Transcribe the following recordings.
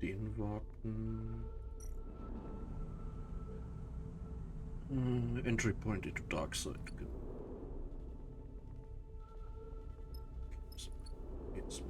Den warten. Entry point into dark side. So, jetzt mal.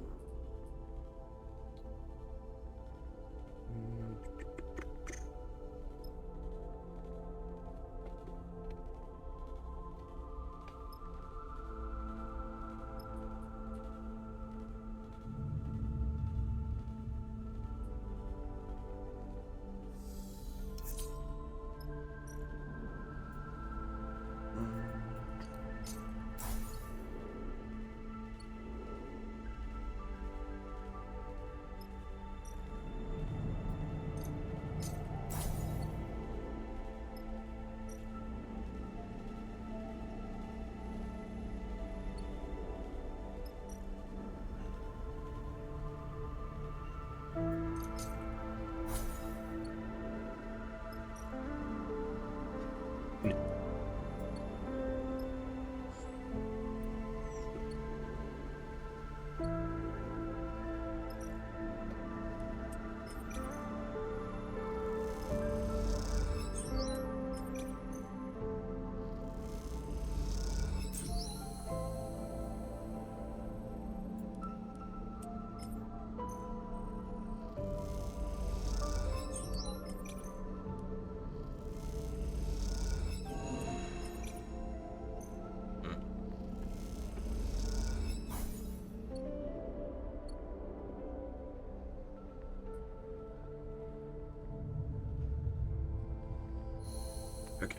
Okay.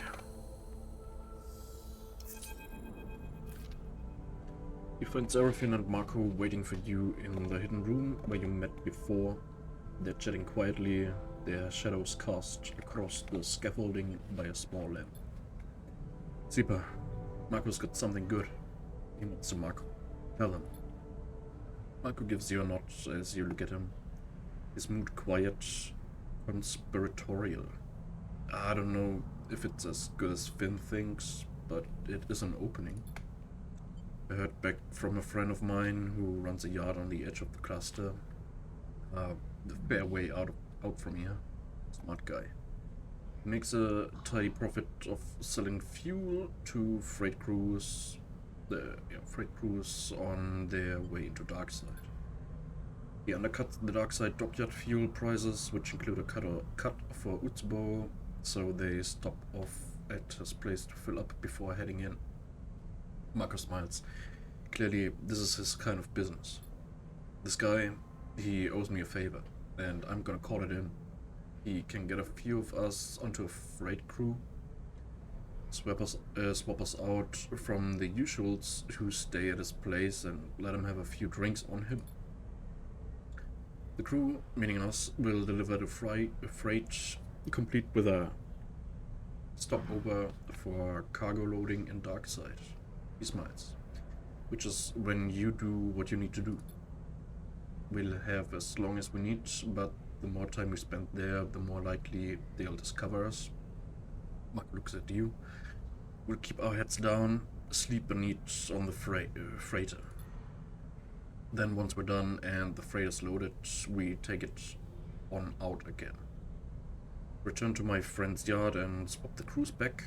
You find Seraphine and Marco waiting for you in the hidden room where you met before. They're chatting quietly, their shadows cast across the scaffolding by a small lamp. Super, Marco's got something good. He nods to Marco. Tell him. Marco gives you a nod as you look at him. His mood quiet, conspiratorial. I don't know if it's as good as Finn thinks, but it is an opening. I heard back from a friend of mine who runs a yard on the edge of the cluster. The fair way out from here. Smart guy. Makes a tidy profit of selling fuel to freight crews. Freight crews on their way into Darkside. He undercuts the Darkside dockyard fuel prices, which include a cut for Utsbo, so they stop off at his place to fill up before heading in. Marco smiles. Clearly, this is his kind of business. This guy, he owes me a favor, and I'm gonna call it in. He can get a few of us onto a freight crew, swap us out from the usuals who stay at his place, and let him have a few drinks on him. The crew, meaning us, will deliver the freight complete with a stopover for cargo loading in Darkside. He smiles. Which is when you do what you need to do. We'll have as long as we need, but the more time we spend there, the more likely they'll discover us. Mark looks at you. We'll keep our heads down, sleep and eat on the freighter. Then once we're done and the freight is loaded, we take it on out again. Return to my friend's yard and swap the crews back.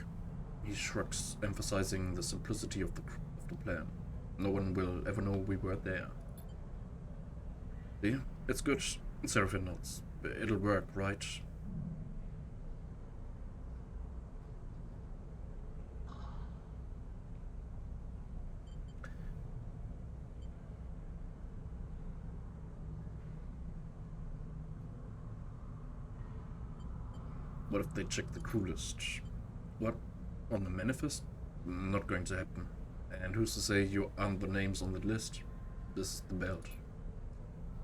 He shrugs, emphasizing the simplicity of the plan. No one will ever know we were there. See? It's good. Seraphine nods. It'll work, right? What if they check the crew list? What? On the manifest? Not going to happen. And who's to say you aren't the names on the list? This is the belt.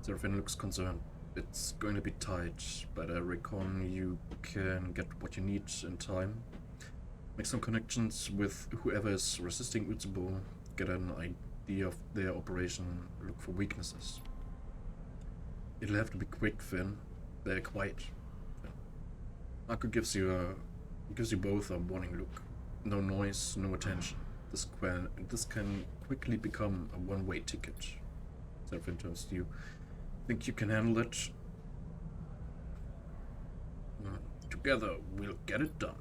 Seraphine looks concerned. It's going to be tight, but I reckon you can get what you need in time. Make some connections with whoever is resisting Utsubo, get an idea of their operation, look for weaknesses. It'll have to be quick, Finn. They're quiet. Marco gives you both a warning look. No noise, no attention. This can quickly become a one-way ticket. Seraphine turns to you. Think you can handle it? Together, we'll get it done.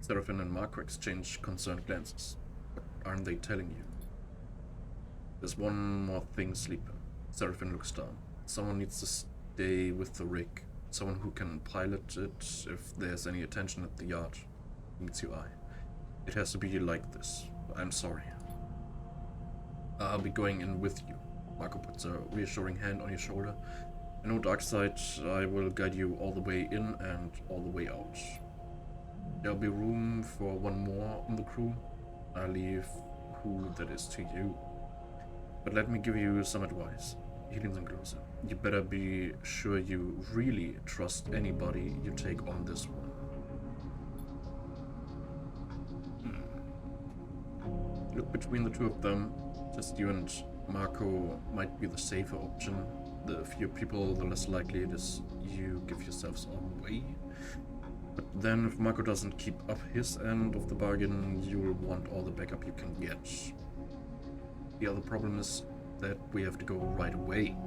Seraphin and Marco exchange concerned glances. What aren't they telling you? There's one more thing, Sleeper. Seraphin looks down. Someone needs to stay with the rig. Someone who can pilot it if there's any attention at the yard. Meets your eye. It has to be like this. I'm sorry. I'll be going in with you. Marco puts a reassuring hand on your shoulder. I know Darkseid, I will guide you all the way in and all the way out. There'll be room for one more on the crew. I'll leave who that is to you. But let me give you some advice. He leans in closer. You better be sure you really trust anybody you take on this one. Look between the two of them. Just you and Marco might be the safer option. The fewer people, the less likely it is you give yourselves away. But then if Marco doesn't keep up his end of the bargain, you'll want all the backup you can get. The other problem is that we have to go right away.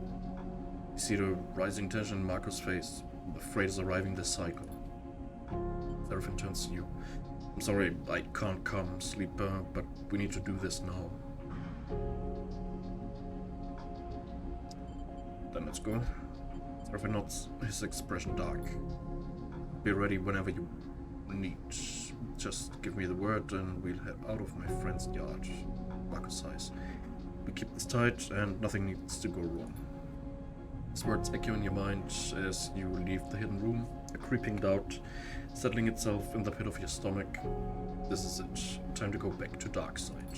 You see the rising tension in Marco's face. The freight is arriving this cycle. Seraphin turns to you. I'm sorry, I can't come, Sleeper, but we need to do this now. Then let's go. Seraphin nods, his expression dark. Be ready whenever you need. Just give me the word and we'll head out of my friend's yard. Marco sighs. We keep this tight and nothing needs to go wrong. His words echo in your mind as you leave the hidden room, a creeping doubt settling itself in the pit of your stomach. This is it. Time to go back to Darkseid.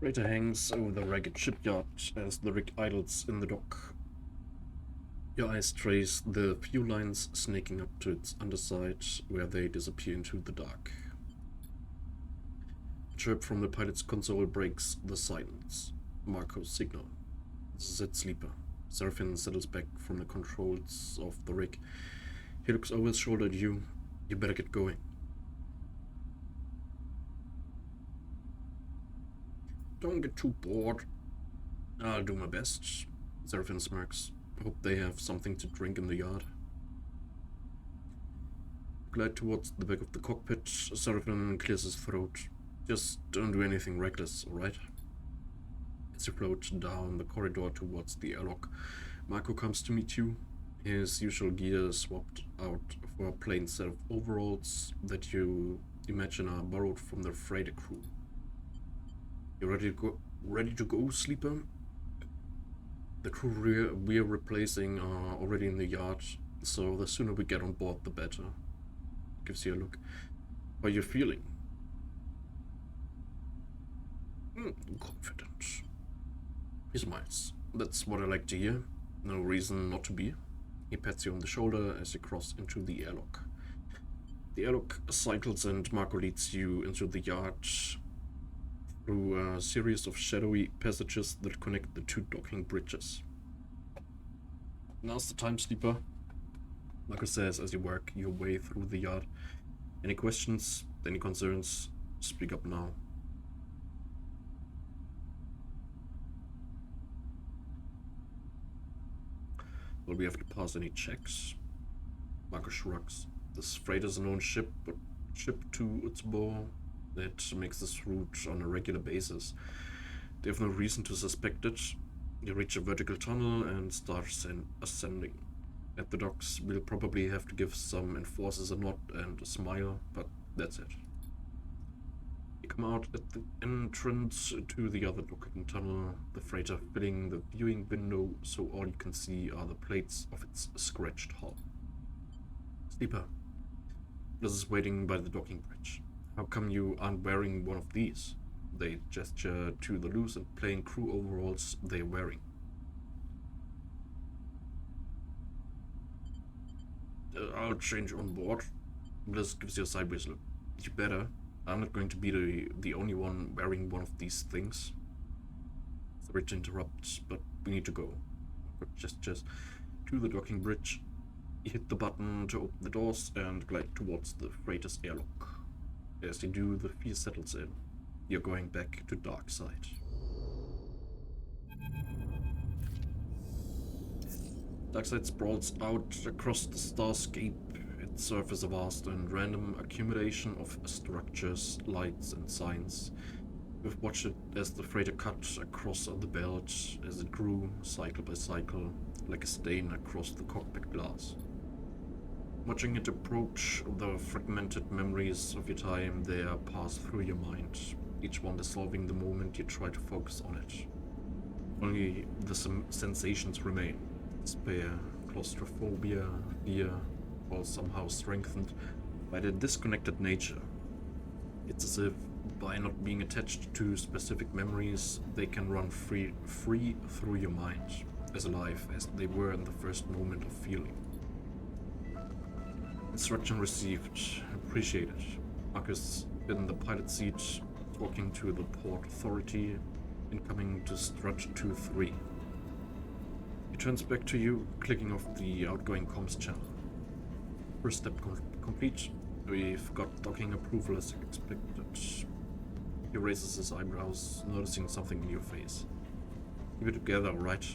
Freighter hangs over the ragged shipyard as the rig idles in the dock. Your eyes trace the fuel lines snaking up to its underside, where they disappear into the dark. A chirp from the pilot's console breaks the silence. Marco's signal. This is it, Sleeper. Seraphin settles back from the controls of the rig. He looks over his shoulder at you. You better get going. Don't get too bored. I'll do my best. Seraphin smirks. Hope they have something to drink in the yard. Glide towards the back of the cockpit. Seraphim clears his throat. Just don't do anything reckless, alright? As you float down the corridor towards the airlock, Marco comes to meet you. His usual gear is swapped out for a plain set of overalls that you imagine are borrowed from the freighter crew. You ready to go, sleeper? The crew we're replacing are already in the yard, so the sooner we get on board the better. Gives you a look. How are you feeling? Confident. He smiles. That's what I like to hear. No reason not to be. He pats you on the shoulder as you cross into the airlock. The airlock cycles and Marco leads you into the yard through a series of shadowy passages that connect the two docking bridges. Now's the time, sleeper, Marco says as you work your way through the yard. Any questions, any concerns, speak up now. Will we have to pass any checks? Marco shrugs. This freighter's a known ship, but shipped to Utsbo. That makes this route on a regular basis. They have no reason to suspect it. You reach a vertical tunnel and start ascending. At the docks, we'll probably have to give some enforcers a nod and a smile, but that's it. You come out at the entrance to the other docking tunnel, the freighter filling the viewing window so all you can see are the plates of its scratched hull. Sleeper, this is waiting by the docking bridge. How come you aren't wearing one of these? They gesture to the loose and plain crew overalls they're wearing. I'll change on board. Bliss gives you a sideways look. You better. I'm not going to be the only one wearing one of these things. Sorry to interrupt, but we need to go. Gestures to the docking bridge. You hit the button to open the doors and glide towards the freighter's airlock. As you do, the fear settles in. You're going back to dark side. Darkside sprawls out across the starscape. Its surface a vast and random accumulation of structures, lights, and signs. You've watched it as the freighter cut across the belt, as it grew, cycle by cycle, like a stain across the cockpit glass. Watching it approach, the fragmented memories of your time there pass through your mind, each one dissolving the moment you try to focus on it. Only the sensations remain. Despair, claustrophobia, fear, all somehow strengthened by their disconnected nature. It's as if, by not being attached to specific memories, they can run free through your mind, as alive as they were in the first moment of feeling. Instruction received, appreciated. Marcus in the pilot seat, talking to the port authority, incoming to strut 2-3. He turns back to you, clicking off the outgoing comms channel. First step complete. We've got docking approval as expected. He raises his eyebrows, noticing something in your face. Keep it together, alright?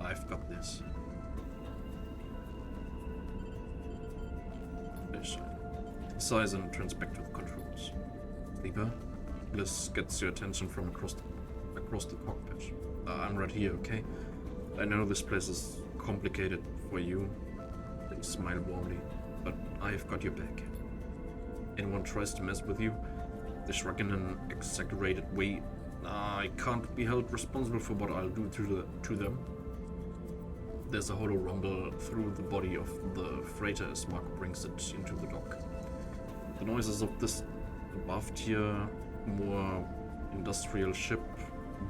I've got this. He sighs and turns back to the controls. Sleeper? Bliss gets your attention from across the cockpit. I'm right here, okay? I know this place is complicated for you. They smile warmly, but I've got your back. Anyone tries to mess with you, they shrug in an exaggerated way. I can't be held responsible for what I'll do to them. There's a hollow rumble through the body of the freighter as Marco brings it into the dock. The noises of this above tier, more industrial ship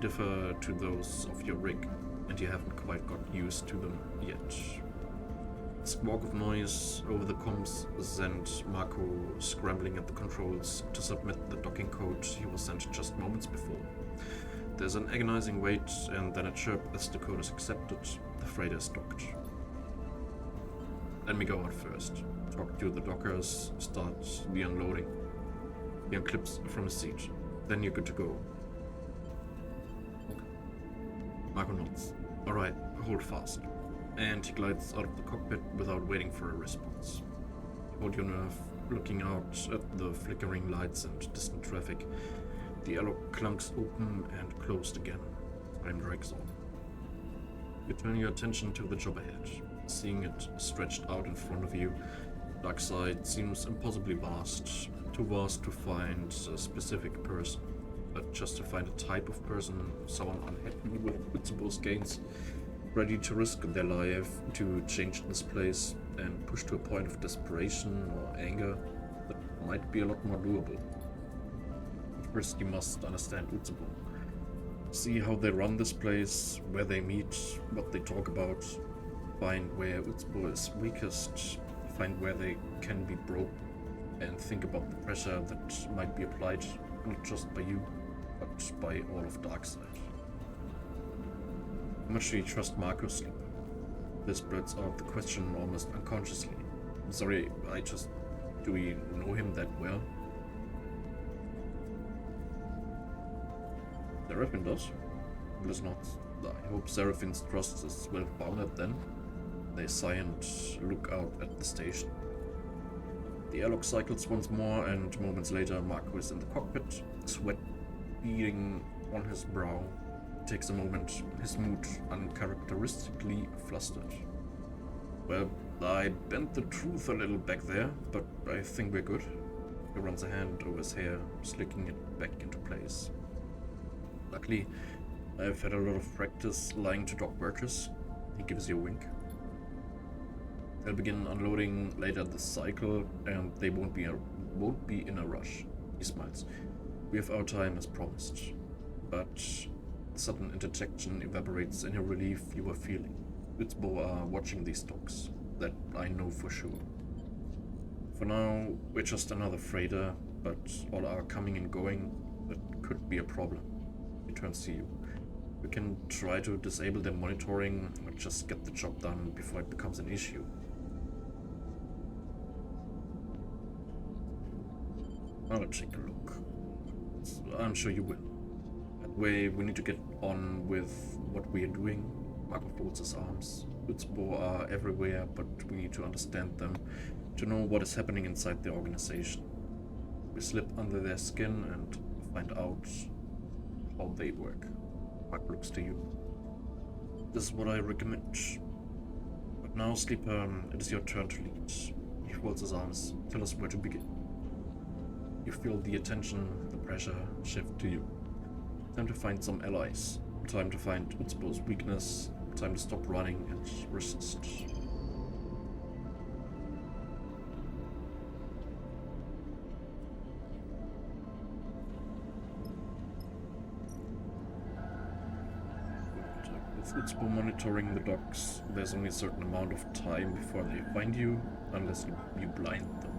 differ to those of your rig, and you haven't quite got used to them yet. A squawk of noise over the comms sent Marco scrambling at the controls to submit the docking code he was sent just moments before. There's an agonizing wait, and then a chirp as the code is accepted. The freighter is docked. Let me go out first. Talk to the dockers, start the unloading. He unclips from his seat. Then you're good to go. Okay. Marco nods. Alright, hold fast. and he glides out of the cockpit without waiting for a response. You hold your nerve, looking out at the flickering lights and distant traffic. The airlock clunks open and closed again. Time drags on. You turn your attention to the job ahead. Seeing it stretched out in front of you, dark side seems impossibly vast. Too vast to find a specific person, but just to find a type of person, someone unhappy with Utsubo's gains, ready to risk their life to change this place and push to a point of desperation or anger that might be a lot more doable. First, you must understand Utsubo. See how they run this place, where they meet, what they talk about, find where Utsubo is weakest, find where they can be broke, and think about the pressure that might be applied not just by you, but by all of Darkside. How much do you trust Marco Sleeper? This blurts out the question almost unconsciously. I'm sorry, do we know him that well? Seraphine does. Does not. I hope Seraphine's trust is well founded then. They sigh and look out at the station. The airlock cycles once more, and moments later Marco is in the cockpit, sweat beading on his brow. It takes a moment, his mood uncharacteristically flustered. Well, I bent the truth a little back there, but I think we're good. He runs a hand over his hair, slicking it back into place. Luckily, I've had a lot of practice lying to dock workers. He gives you a wink. They'll begin unloading later this cycle, and they won't be in a rush. He smiles. We have our time as promised. But the sudden interjection evaporates any relief you were feeling. Utsubo are watching these docks. That I know for sure. For now, we're just another freighter, but all our coming and going, that could be a problem. He turns to you. We can try to disable their monitoring or just get the job done before it becomes an issue. I'll take a look. I'm sure you will. That way, we need to get on with what we are doing. Marco folds his arms. Utsubo are everywhere, but we need to understand them to know what is happening inside the organization. We slip under their skin and find out how they work. Marco looks to you. This is what I recommend. But now, Sleeper, it is your turn to lead. He folds his arms. Tell us where to begin. You feel the attention, the pressure shift to you. Time to find some allies. Time to find Utsubo's weakness. Time to stop running and resist. With Utsubo monitoring the docks, there's only a certain amount of time before they find you, unless you blind them.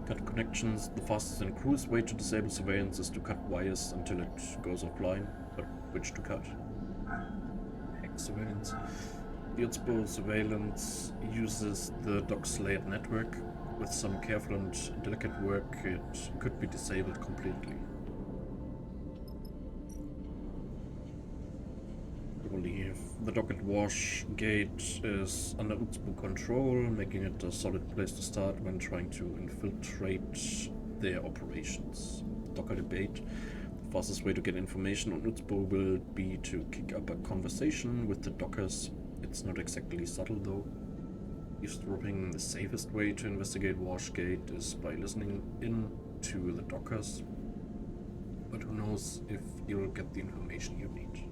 Cut connections. The fastest and cruise way to disable surveillance is to cut wires until it goes offline, but which to cut? Hack surveillance. The Utsubo surveillance uses the dock's layered network. With some careful and delicate work, it could be disabled completely. The dock and wash gate is under Utsubo control, making it a solid place to start when trying to infiltrate their operations. Docker debate. The fastest way to get information on Utsubo will be to kick up a conversation with the dockers. It's not exactly subtle though. Eavesdropping, the safest way to investigate Washgate is by listening in to the dockers. But who knows if you'll get the information you need.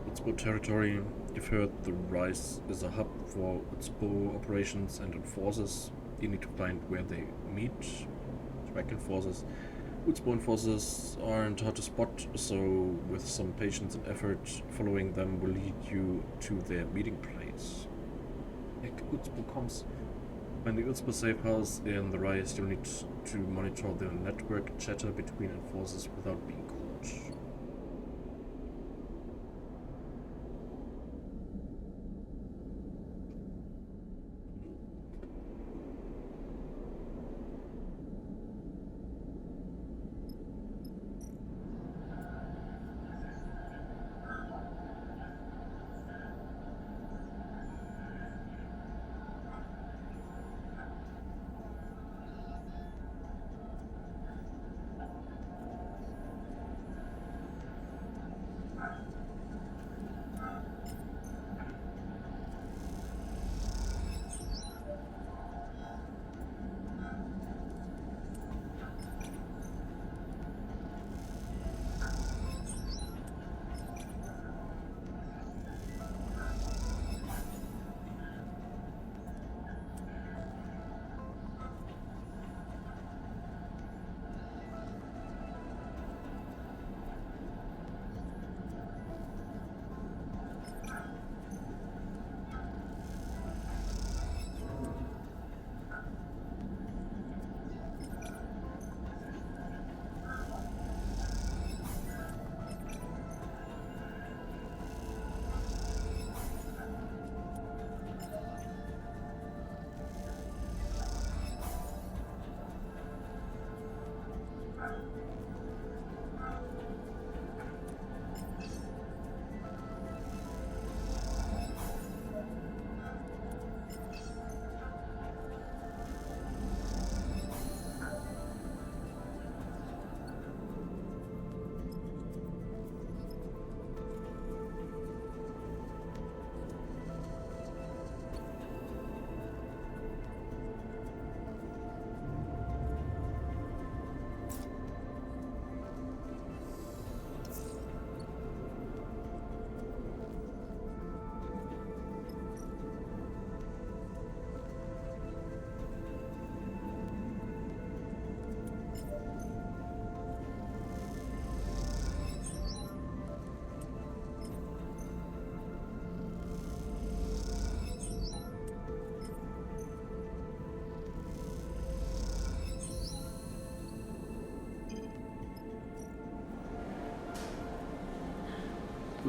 Utsubo territory. You've heard the Rise is a hub for Utsubo operations and enforcers. You need to find where they meet. Track enforcers. Utsubo enforcers aren't hard to spot, so with some patience and effort, following them will lead you to their meeting place. Heck, Utsubo comms. Find the Utsubo safe house in the Rise. You'll need to monitor the network chatter between enforcers without being caught.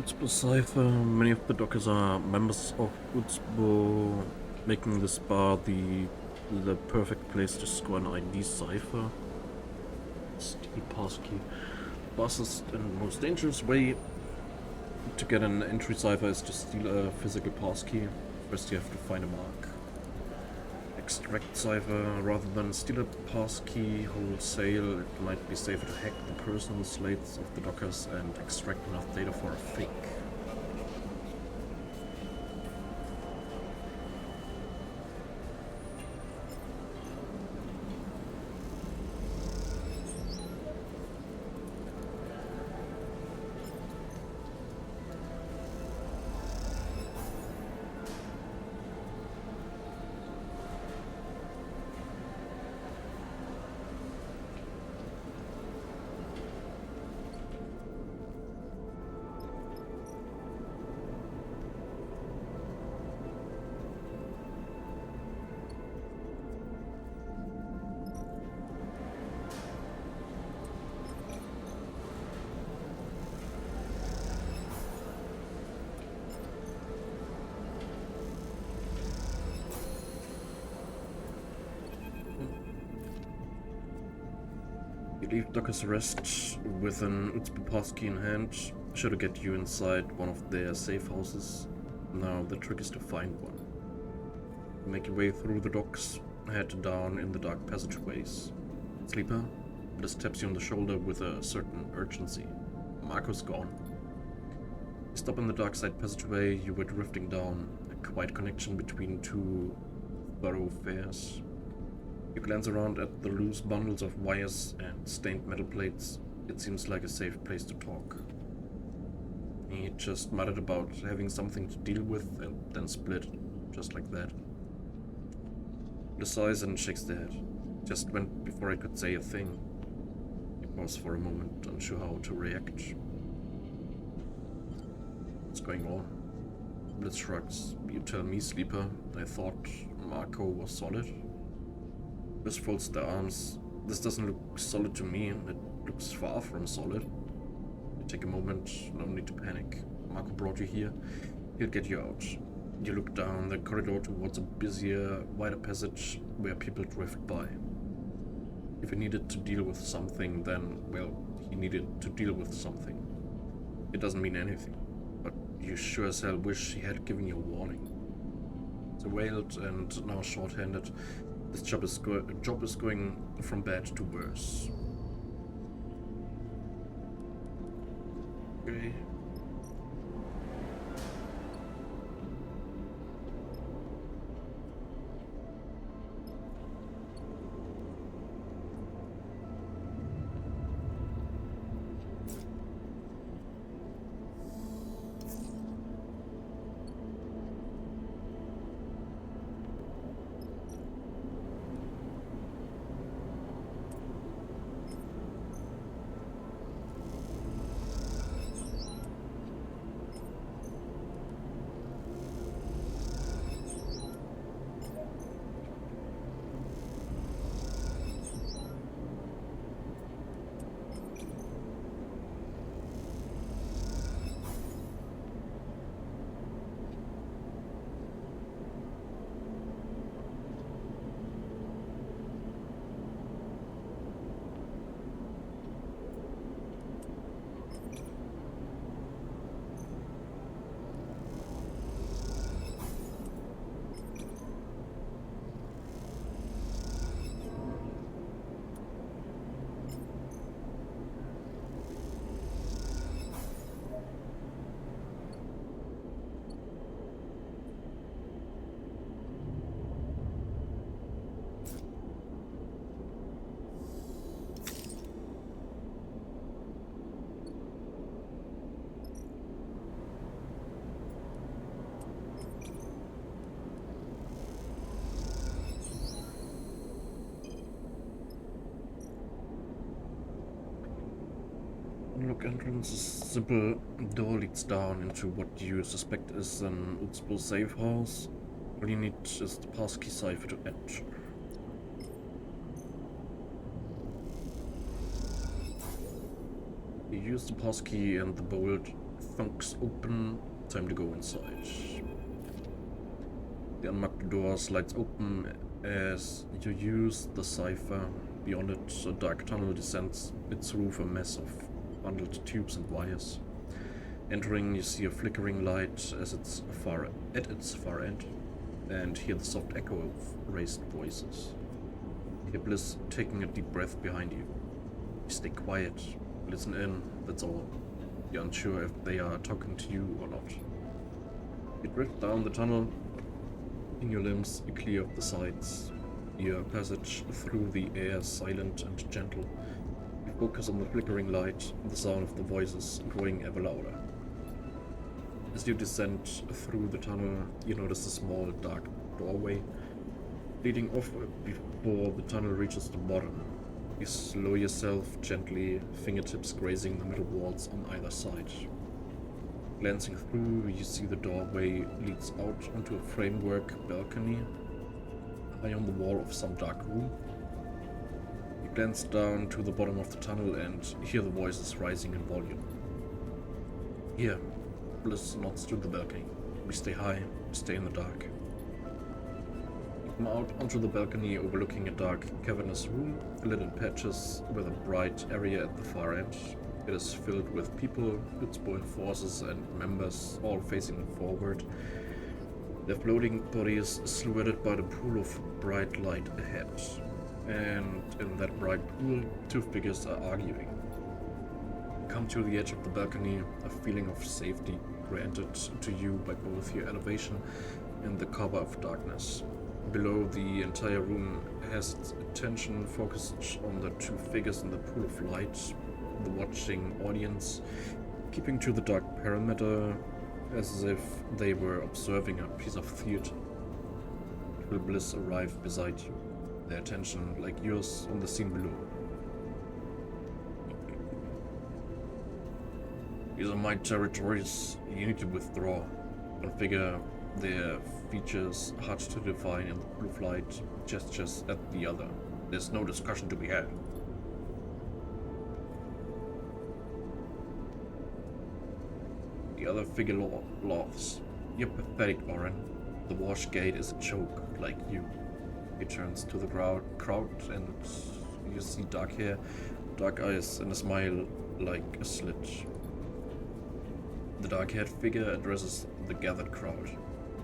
Utsbo Cipher, many of the dockers are members of Utsbo, making this bar the perfect place to score an ID cipher. Steal passkey. Fastest and most dangerous way to get an entry cipher is to steal a physical passkey. First you have to find a mark. Extract cipher. Rather than steal a passkey wholesale, it might be safer to hack the personal slates of the dockers and extract enough data for a fake. You leave Docker's Rest with an Utsbo passkey in hand, sure to get you inside one of their safe houses. Now the trick is to find one. Make your way through the docks, head down in the dark passageways. Sleeper, this taps you on the shoulder with a certain urgency. Marco's gone. You stop in the dark side passageway you were drifting down, a quiet connection between two thoroughfares. You glance around at the loose bundles of wires and stained metal plates. It seems like a safe place to talk. He just muttered about having something to deal with and then split, just like that. He sighs and shakes the head. Just went before I could say a thing. He paused for a moment, unsure how to react. What's going on? Blitz shrugs. You tell me, Sleeper. I thought Marco was solid. Bliss folds their arms. This doesn't look solid to me. It looks far from solid. You take a moment, no need to panic. Marco brought you here. He'll get you out. You look down the corridor towards a busier, wider passage where people drift by. If he needed to deal with something, then, well, he needed to deal with something. It doesn't mean anything, but you sure as hell wish he had given you a warning. They wailed and now short-handed. This job is going from bad to worse. Okay. Unlock entrance. A simple door leads down into what you suspect is an Utsbo safe house. All you need is the passkey cipher to enter. You use the passkey and the bolt thunks open. Time to go inside. The unmarked door slides open as you use the cipher. Beyond it, a dark tunnel descends its roof, a mess of bundled tubes and wires. Entering, you see a flickering light at its far end, and hear the soft echo of raised voices. You hear Bliss taking a deep breath behind you. You stay quiet, listen in, that's all. You're unsure if they are talking to you or not. You drift down the tunnel, in your limbs clear of the sides. Your passage through the air silent and gentle. You focus on the flickering light, the sound of the voices growing ever louder. As you descend through the tunnel, you notice a small dark doorway leading off before the tunnel reaches the bottom. You slow yourself gently, fingertips grazing the metal walls on either side. Glancing through, you see the doorway leads out onto a framework balcony high on the wall of some dark room. You glance down to the bottom of the tunnel and hear the voices rising in volume. Here, Bliss nods to the balcony. We stay high, stay in the dark. You come out onto the balcony overlooking a dark, cavernous room, lit in patches with a bright area at the far end. It is filled with people, Blitzball forces and members, all facing forward. Their floating bodies silhouetted by the pool of bright light ahead. And in that bright pool, two figures are arguing. Come to the edge of the balcony, a feeling of safety granted to you by both your elevation and the cover of darkness. Below, the entire room has its attention focused on the two figures in the pool of light, the watching audience, keeping to the dark perimeter as if they were observing a piece of theater. Will Bliss arrive beside you, their attention like yours on the scene below. These are my territories. You need to withdraw. One figure, their features hard to define in the pool of light, gestures at the other. There's no discussion to be had. The other figure laughs. You're pathetic, Oren. The wash gate is a joke, like you. He turns to the crowd and you see dark hair, dark eyes, and a smile like a slit. The dark-haired figure addresses the gathered crowd.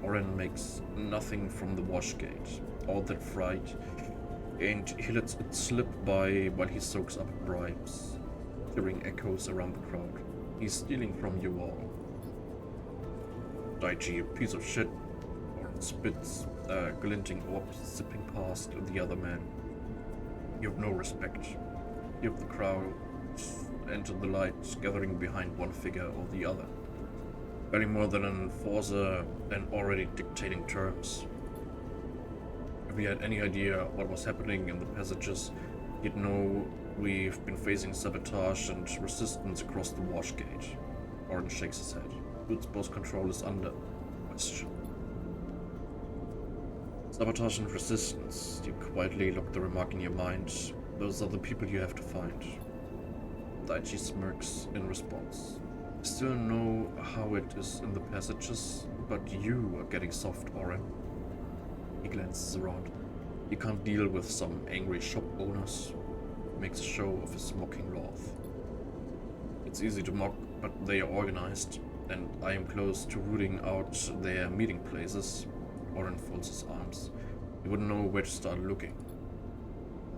Oren makes nothing from the wash gate, all that fright, and he lets it slip by while he soaks up bribes, hearing echoes around the crowd. He's stealing from you all. Daichi, you piece of shit. Oren spits, a glinting orb zipping past the other man. You have no respect. You have the crowd enter the light, gathering behind one figure or the other. Barely more than an enforcer and already dictating terms. If you had any idea what was happening in the passages, you'd know we've been facing sabotage and resistance across the wash gate. Oren shakes his head. Blitzball's control is under question. Sabotage and resistance. You quietly lock the remark in your mind. Those are the people you have to find. Daichi smirks in response. I still know how it is in the passages, but you are getting soft, Oren. He glances around. You can't deal with some angry shop owners. He makes a show of his mocking wrath. It's easy to mock, but they are organized, and I am close to rooting out their meeting places. Oren folds his arms. You wouldn't know where to start looking.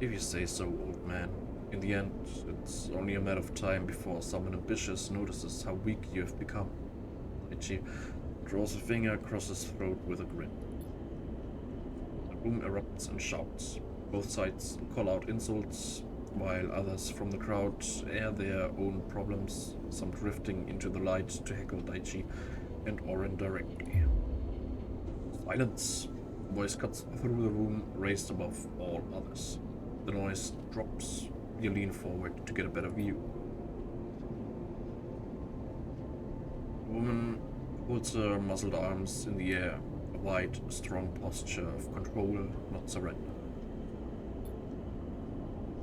If you say so, old man. In the end, it's only a matter of time before someone ambitious notices how weak you have become. Ichi draws a finger across his throat with a grin. The room erupts in shouts. Both sides call out insults, while others from the crowd air their own problems, some drifting into the light to heckle Daichi and Oren directly. Silence! Voice cuts through the room, raised above all others. The noise drops. You lean forward to get a better view. The woman holds her muzzled arms in the air, a wide, strong posture of control, not surrender.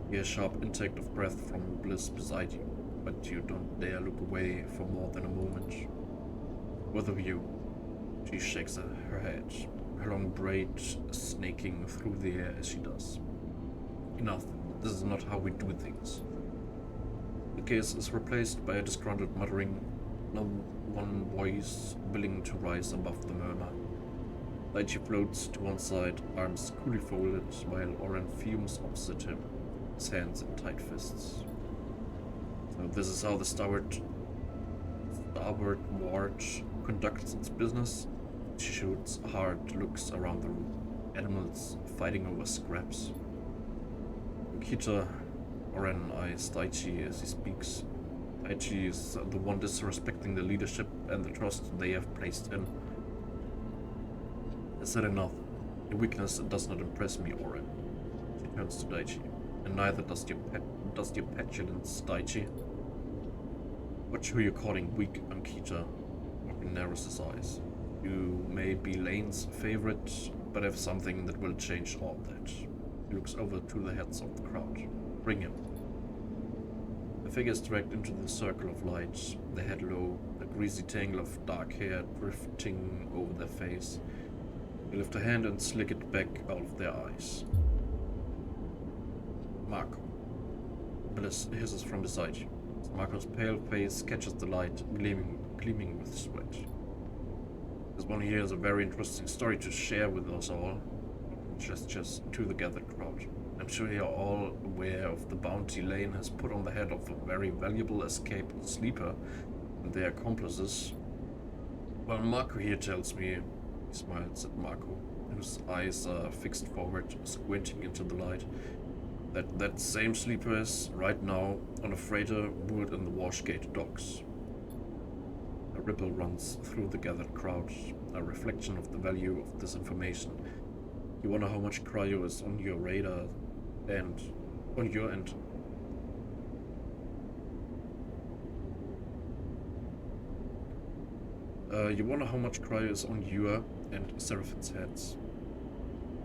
You hear a sharp intake of breath from Bliss beside you. but you don't dare look away for more than a moment. Both of you. She shakes her head, her long braid snaking through the air as she does. Enough, this is not how we do things. The case is replaced by a disgruntled muttering, no one voice willing to rise above the murmur. Daichi floats to one side, arms coolly folded, while Oren fumes opposite him, his hands in tight fists. So this is how the Starward ward conducts its business. She shoots hard looks around the room, animals fighting over scraps. Kita, Oren eyes Daichi as he speaks. Daichi is the one disrespecting the leadership and the trust they have placed in. I said enough. Your weakness does not impress me, Oren. She turns to Daichi. And neither does your petulance, Daichi. Watch who you're calling weak, Ankita. Oren narrows his eyes. You may be Lane's favorite, but I have something that will change all that. He looks over to the heads of the crowd. Bring him. The figures dragged into the circle of light, their head low, a greasy tangle of dark hair drifting over their face. They lift a hand and slick it back out of their eyes. Marco. Bliss hisses from beside you. Marco's pale face catches the light, gleaming with sweat. This one here is a very interesting story to share with us all. Gestures to the gathered crowd. I'm sure you're all aware of the bounty Lane has put on the head of a very valuable escaped sleeper and their accomplices. Well, Marco here tells me, he smiles at Marco, whose eyes are fixed forward, squinting into the light, that same sleeper is, right now, on a freighter moored in the Washgate docks. A ripple runs through the gathered crowd, a reflection of the value of this information. You wonder how much cryo is on your radar and on your end. You wonder how much cryo is on your and Seraphin's heads.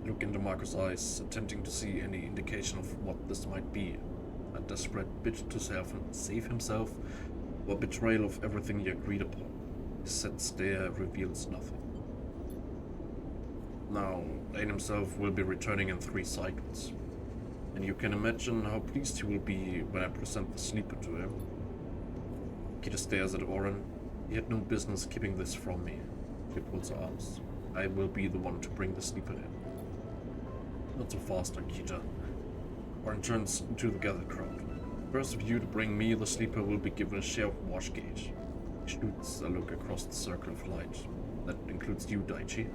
Look into Marco's eyes, attempting to see any indication of what this might be. A desperate bid to save himself, or betrayal of everything you agreed upon. His set stare reveals nothing. Now, Lane himself will be returning in 3 cycles, and you can imagine how pleased he will be when I present the sleeper to him. Kita stares at Oren. He had no business keeping this from me. He pulls her arms. I will be the one to bring the sleeper in. Not so fast, Ankita. Oren turns to the gathered crowd. First of you to bring me the sleeper will be given a share of Washgate. He shoots a look across the circle of light. That includes you, Daichi.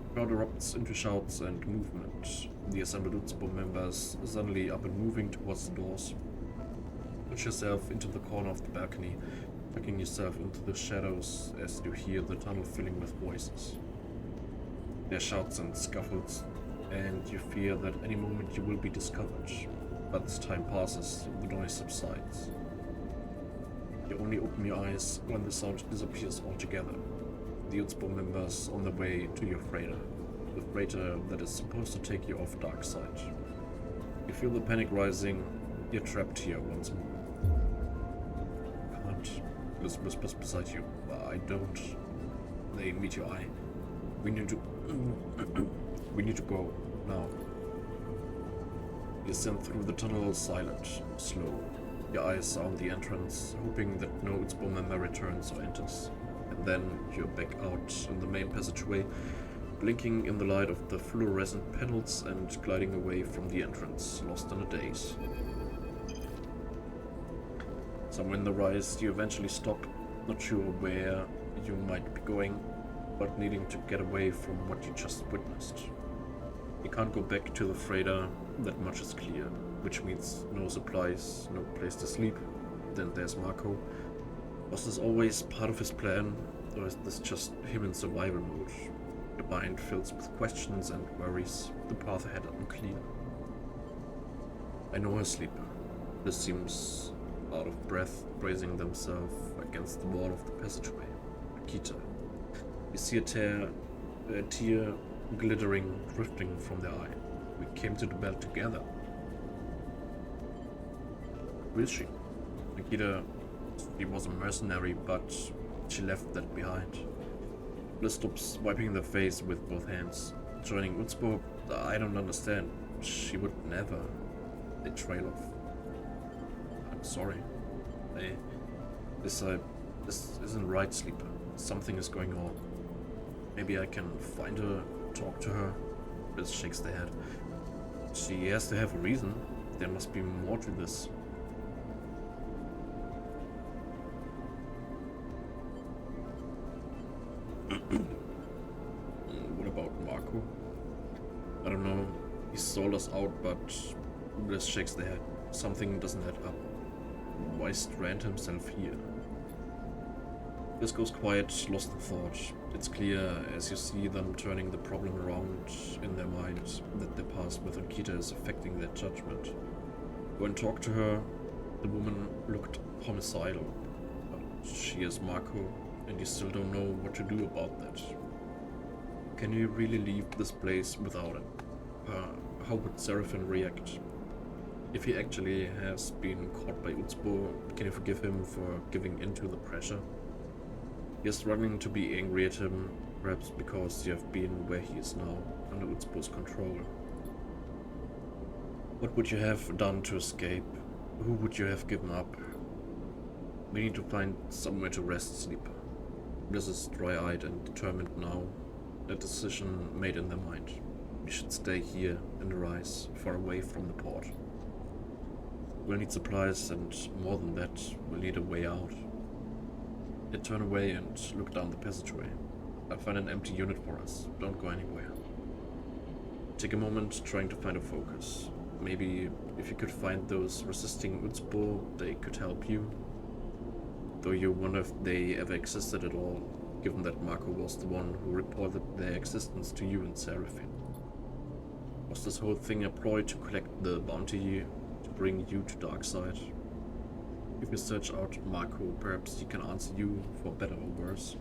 The crowd erupts into shouts and movement. The assembled Utspo members suddenly up and moving towards the doors. Push yourself into the corner of the balcony, tucking yourself into the shadows as you hear the tunnel filling with voices. There are shouts and scuffles, and you fear that any moment you will be discovered. But as time passes, the noise subsides. You only open your eyes when the sound disappears altogether. The Utspo members on their way to your freighter, the freighter that is supposed to take you off dark side. You feel the panic rising. You're trapped here once more. Can't. Liz whispers beside you. I don't. They meet your eye. We need to go now. You ascend through the tunnel, silent, slow. Your eyes are on the entrance, hoping that no Utspo member returns or enters. And then you're back out in the main passageway, blinking in the light of the fluorescent panels and gliding away from the entrance, lost in a daze. Somewhere in the rise, you eventually stop, not sure where you might be going, but needing to get away from what you just witnessed. You can't go back to the freighter, that much is clear, which means no supplies, no place to sleep. Then there's Marco. Was this always part of his plan, or is this just him in survival mode? Your mind fills with questions and worries, the path ahead unclear. I know her sleeper. This seems out of breath, bracing themselves against the wall of the passageway. Akita. You see a tear glittering, drifting from their eye. We came to the bell together. Who is she? Nikita, she was a mercenary, but she left that behind. Bliss stops wiping the face with both hands. Joining Utspo, I don't understand. She would never. They trail off. I'm sorry. This isn't right, Sleeper. Something is going on. Maybe I can find her, talk to her. Bliss shakes the head. She has to have a reason. There must be more to this. What about Marco? I don't know. He sold us out, but Bliss shakes the head. Something doesn't add up. Why strand himself here? Bliss goes quiet, lost in thought. It's clear as you see them turning the problem around in their minds that their past with Ankita is affecting their judgment. Go and talk to her. The woman looked homicidal. But she is Marco, and you still don't know what to do about that. Can you really leave this place without him? How would Seraphim react? If he actually has been caught by Utspo, can you forgive him for giving in to the pressure? You're struggling to be angry at him, perhaps because you have been where he is now, under Utspo's control. What would you have done to escape? Who would you have given up? We need to find somewhere to rest, Sleeper. Bliss is dry-eyed and determined now, a decision made in their mind. We should stay here in the rise, far away from the port. We'll need supplies, and more than that, we'll need a way out. They turn away and look down the passageway. I'll find an empty unit for us. Don't go anywhere. Take a moment trying to find a focus. Maybe if you could find those resisting Utspo, they could help you. Though you wonder if they ever existed at all, given that Marco was the one who reported their existence to you and Seraphim. Was this whole thing a ploy to collect the bounty to bring you to Darkside? If you search out Marco, perhaps he can answer you for better or worse.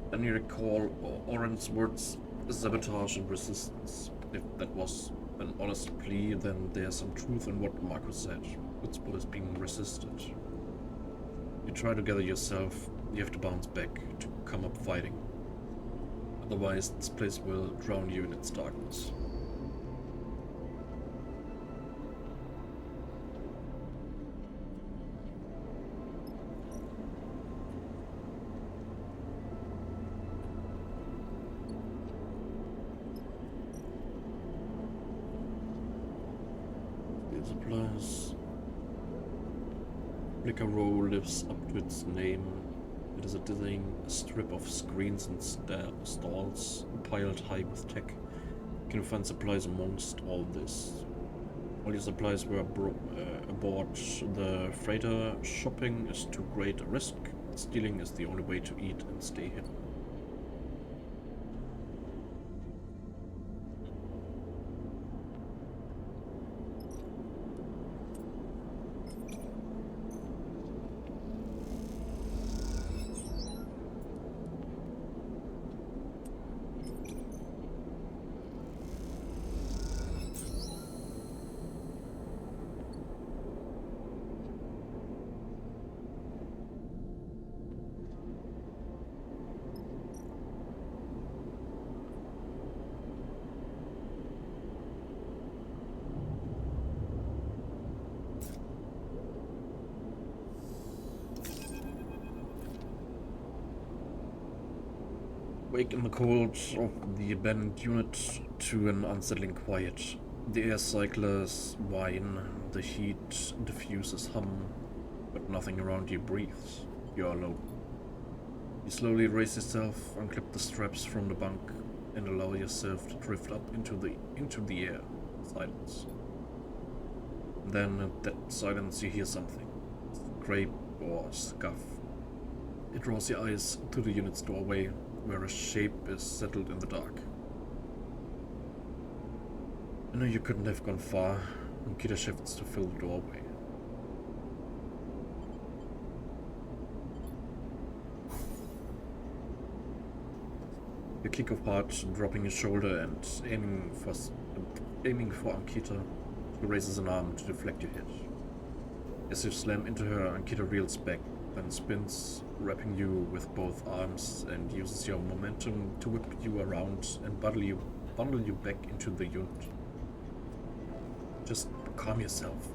Then you recall Oren's words, sabotage and resistance. If that was an honest plea, then there's some truth in what Marco said. Utspo is being resisted. You try to gather yourself, you have to bounce back to come up fighting. Otherwise, this place will drown you in its darkness. Supplies. Liquor Row lives up to its name. It is a dizzying strip of screens and stalls piled high with tech. You can find supplies amongst all this. All your supplies were aboard the freighter. Shopping is too great a risk. Stealing is the only way to eat and stay hidden. Wake in the cold of the abandoned unit to an unsettling quiet. The air cycles whine, the heat diffuses hum, but nothing around you breathes. You are alone. You slowly raise yourself, unclip the straps from the bunk, and allow yourself to drift up into the air. Silence. Then in that silence you hear something. Scrape or scuff. It draws your eyes to the unit's doorway, where a shape is settled in the dark. I know you couldn't have gone far. Nikita shifts to fill the doorway. You kick apart, dropping your shoulder and aiming for Ankita, who raises an arm to deflect your hit. As you slam into her, Ankita reels back, then spins, wrapping you with both arms, and uses your momentum to whip you around and bundle you back into the unit. Just calm yourself.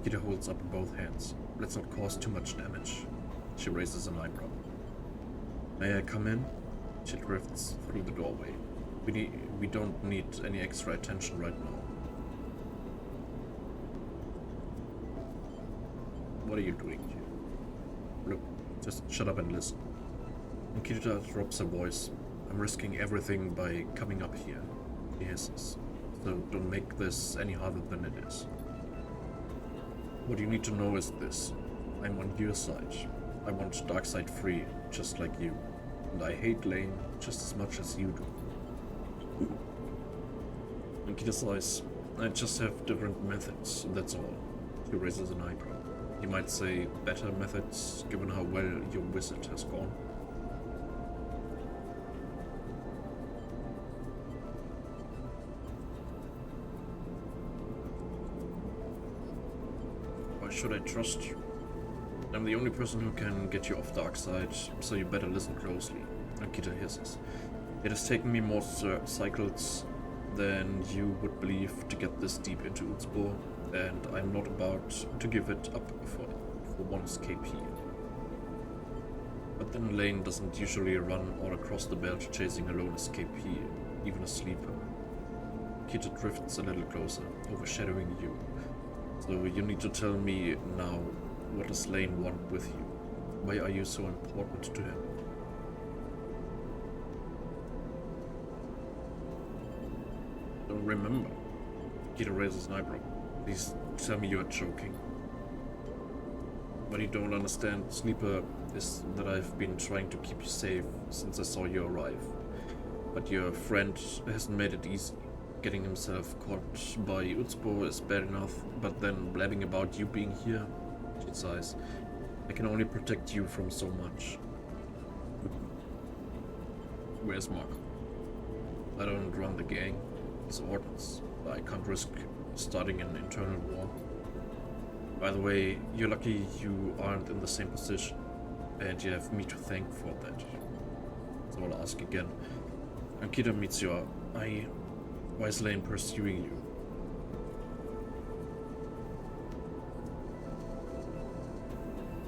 Ankita holds up both hands. Let's not cause too much damage. She raises an eyebrow. May I come in? She drifts through the doorway. We don't need any extra attention right now. What are you doing here? Look, just shut up and listen. Ankita drops her voice. I'm risking everything by coming up here, he hisses. So don't make this any harder than it is. What you need to know is this. I'm on your side. I want Darkseid free, just like you. And I hate Lane just as much as you do. Ankita sighs. I just have different methods, that's all. He raises an eyebrow. You might say better methods, given how well your visit has gone. Why should I trust you? I'm the only person who can get you off Darkseid, so you better listen closely. Ankita hisses. It has taken me more cycles than you would believe to get this deep into Utspo, and I'm not about to give it up for one's KP. But then Lane doesn't usually run all across the belt chasing a lone KP, even a sleeper. Kita drifts a little closer, overshadowing you. So you need to tell me now, what does Lane want with you? Why are you so important to him? Don't remember. Kita raises an eyebrow. Please tell me you are joking. What you don't understand, Sleeper, is that I've been trying to keep you safe since I saw you arrive. But your friend hasn't made it easy. Getting himself caught by Utspo is bad enough, but then blabbing about you being here, she sighs. I can only protect you from so much. Where's Mark? I don't run the gang. It's ordnance. I can't risk starting an internal war. By the way, you're lucky you aren't in the same position, and you have me to thank for that. So I'll ask again. Ankita meets your eye. Why is Lane pursuing you?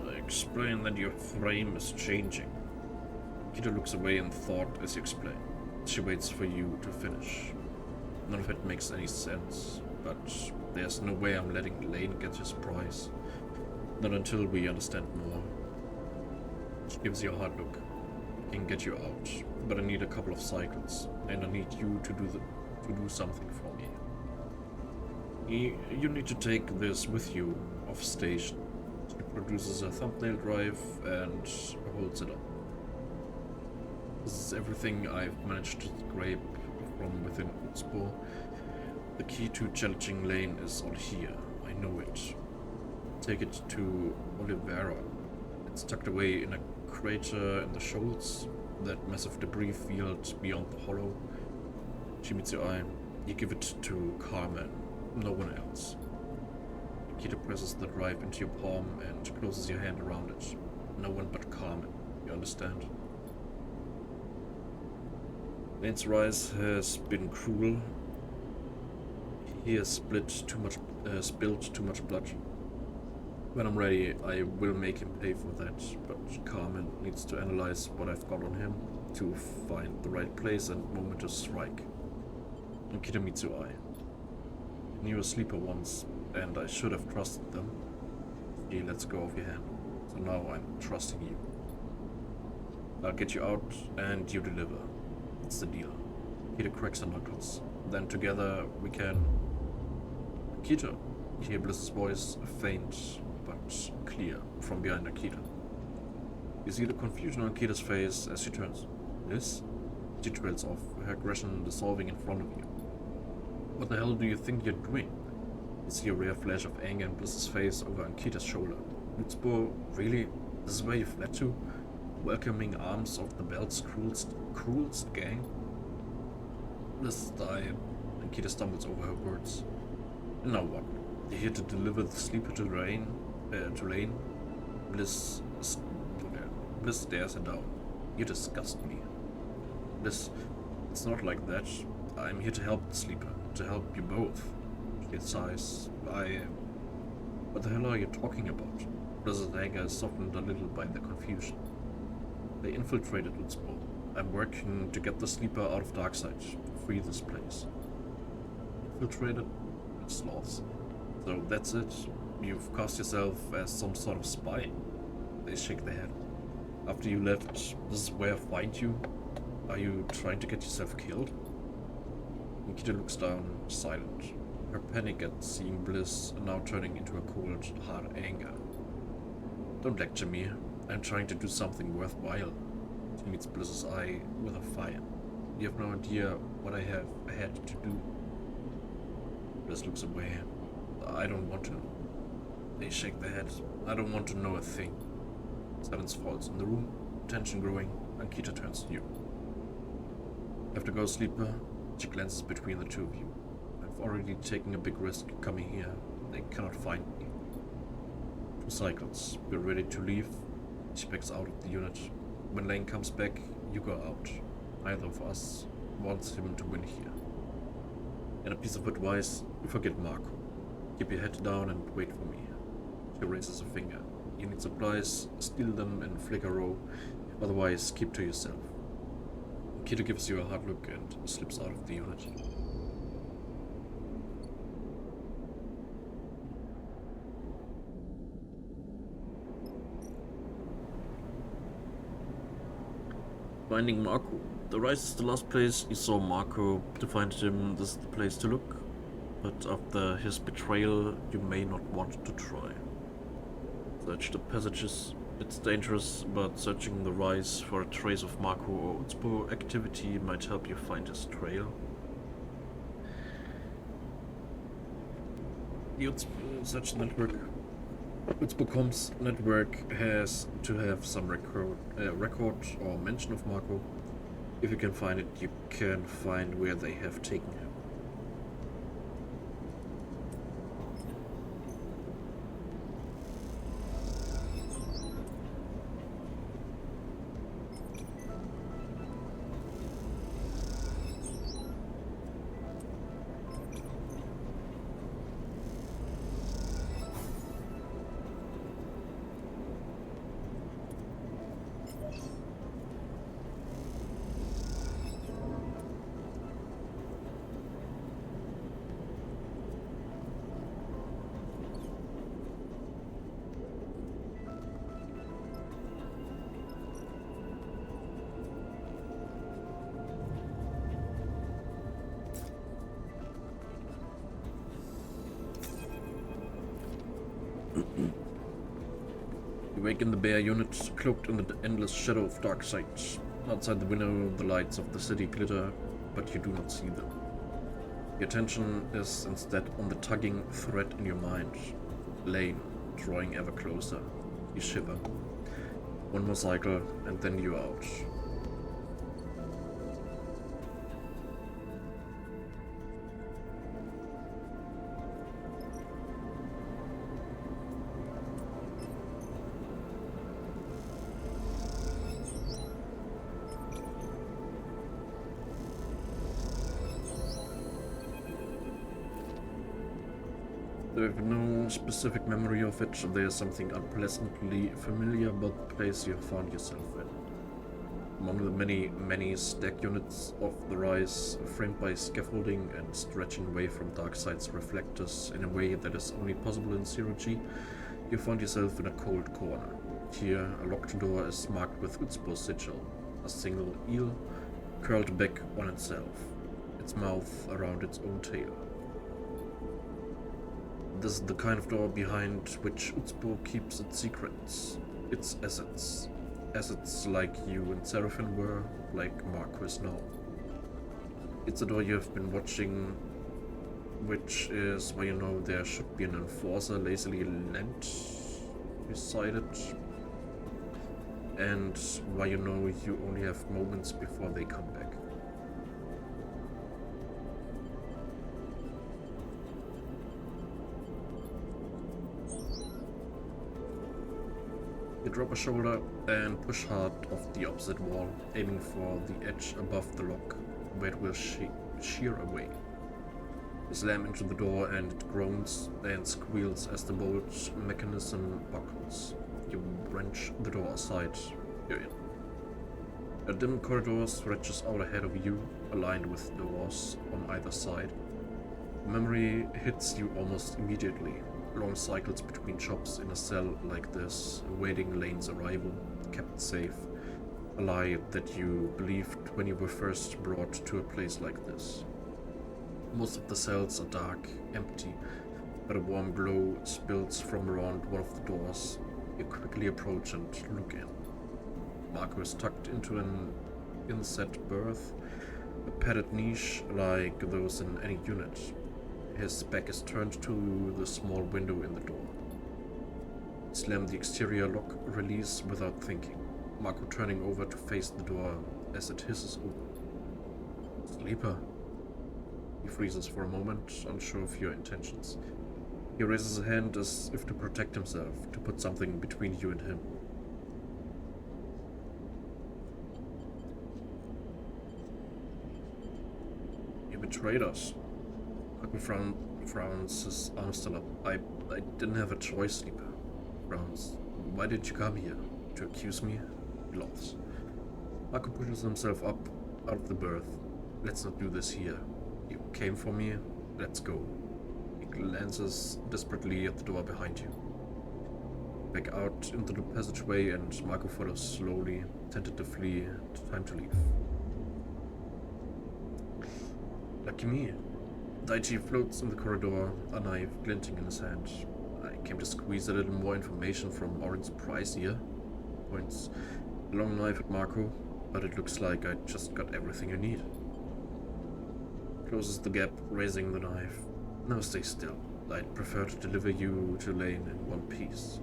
I explain that your frame is changing. Ankita looks away in thought as you explain. She waits for you to finish. None of it makes any sense, but there's no way I'm letting Lane get his prize. Not until we understand more. She gives you a hard look. I can get you out, but I need a couple of cycles, and I need you to do something for me. You need to take this with you off station. She produces a thumbnail drive and holds it up. This is everything I've managed to scrape from within Utspo. The key to challenging Lane is all here. I know it. Take it to Olivera. It's tucked away in a crater in the shoals, that massive debris field beyond the hollow. She meets your eye. You give it to Carmen, no one else. Kita presses the drive into your palm and closes your hand around it. No one but Carmen, you understand? Lane's rise has been cruel. He has spilled too much blood. When I'm ready, I will make him pay for that, but Carmen needs to analyze what I've got on him to find the right place and moment to strike. Ankita meets your eye. I knew a sleeper once, and I should have trusted them. He lets go of your hand, so now I'm trusting you. I'll get you out, and you deliver. It's the deal. Ankita cracks her knuckles. Then together we can... Ankita! You hear Bliss's voice, faint but clear, from behind Ankita. You see the confusion on Ankita's face as she turns. Bliss? She trails off, her aggression dissolving in front of you. What the hell do you think you're doing? You see a rare flash of anger in Bliss's face over Ankita's shoulder. Utspo, really? This is where you fled to? Welcoming arms of the Belt's cruelest gang? Bliss died. Ankita stumbles over her words. And now what? You're here to deliver the sleeper to Rain? Tulane. Bliss, Bliss stares her down. You disgust me. Bliss, it's not like that. I'm here to help the sleeper, to help you both. She sighs. What the hell are you talking about? Bliss's anger is softened a little by the confusion. They infiltrated Utspo. I'm working to get the sleeper out of Darkside, to free this place. Infiltrated? Sloths. So that's it? You've cast yourself as some sort of spy? They shake their head. After you left, this is where I find you? Are you trying to get yourself killed? Nikita looks down, silent. Her panic at seeing Bliss now turning into a cold, hard anger. Don't lecture me. I'm trying to do something worthwhile. She meets Bliss's eye with a fire. You have no idea what I have had to do. Bliss looks away. I don't want to know. They shake their heads. I don't want to know a thing. Silence falls in the room, tension growing. Ankita turns to you. Have to go, sleeper? She glances between the two of you. I've already taken a big risk coming here. They cannot find me. 2 cycles. We're ready to leave. She backs out of the unit. When Lane comes back, you go out. Neither of us wants him to win here. And a piece of advice, forget Marco. Keep your head down and wait for me. She raises a finger. You need supplies, steal them in Flickero, otherwise keep to yourself. Kita gives you a hard look and slips out of the unit. Finding Marco. The Rise is the last place you saw Marco. To find him, this is the place to look. But after his betrayal, you may not want to try. Search the passages. It's dangerous, but searching the Rise for a trace of Marco or Utspo activity might help you find his trail. The Utspo search network. Utspo.com's network has to have some record or mention of Marco. If you can find it, you can find where they have taken him. You wake in the bare unit, cloaked in the endless shadow of Darkside. Outside the window, the lights of the city glitter, but you do not see them. Your attention is instead on the tugging thread in your mind. Lane, drawing ever closer. You shiver. One more cycle, and then you're out. I have no specific memory of it. There is something unpleasantly familiar about the place you have found yourself in. Among the many stack units of the Rise, framed by scaffolding and stretching away from Darkside's reflectors in a way that is only possible in Zero G, you found yourself in a cold corner. Here, a locked door is marked with Utspo's sigil, a single eel curled back on itself, its mouth around its own tail. This is the kind of door behind which Utspo keeps its secrets, its assets. Assets like you and Seraphim were, like Marco is now. It's a door you have been watching, which is why you know there should be an enforcer lazily lent beside it. And why you know you only have moments before they come back. You drop a shoulder and push hard off the opposite wall, aiming for the edge above the lock, where it will shear away. You slam into the door and it groans and squeals as the bolt mechanism buckles. You wrench the door aside. You're in. A dim corridor stretches out ahead of you, aligned with doors on either side. Memory hits you almost immediately. Long cycles between shops in a cell like this, awaiting Lane's arrival, kept safe. A lie that you believed when you were first brought to a place like this. Most of the cells are dark, empty, but a warm glow spills from around one of the doors. You quickly approach and look in. Marco is tucked into an inset berth, a padded niche like those in any unit. His back is turned to the small window in the door. Slam the exterior lock release without thinking. Marco turning over to face the door as it hisses open. Sleeper. He freezes for a moment, unsure of your intentions. He raises a hand as if to protect himself, to put something between you and him. You betrayed us. Marco frowns, his arms still up. I didn't have a choice, Sleeper. Frowns. Why did you come here? To accuse me? He laughs. Marco pushes himself up out of the berth. Let's not do this here. You came for me. Let's go. He glances desperately at the door behind you. Back out into the passageway and Marco follows slowly, tentatively. Time to leave. Lucky me. Daichi floats in the corridor, a knife glinting in his hand. I came to squeeze a little more information from Orin's prize here. Points a long knife at Marco, but it looks like I just got everything I need. Closes the gap, raising the knife. Now stay still. I'd prefer to deliver you to Lane in one piece.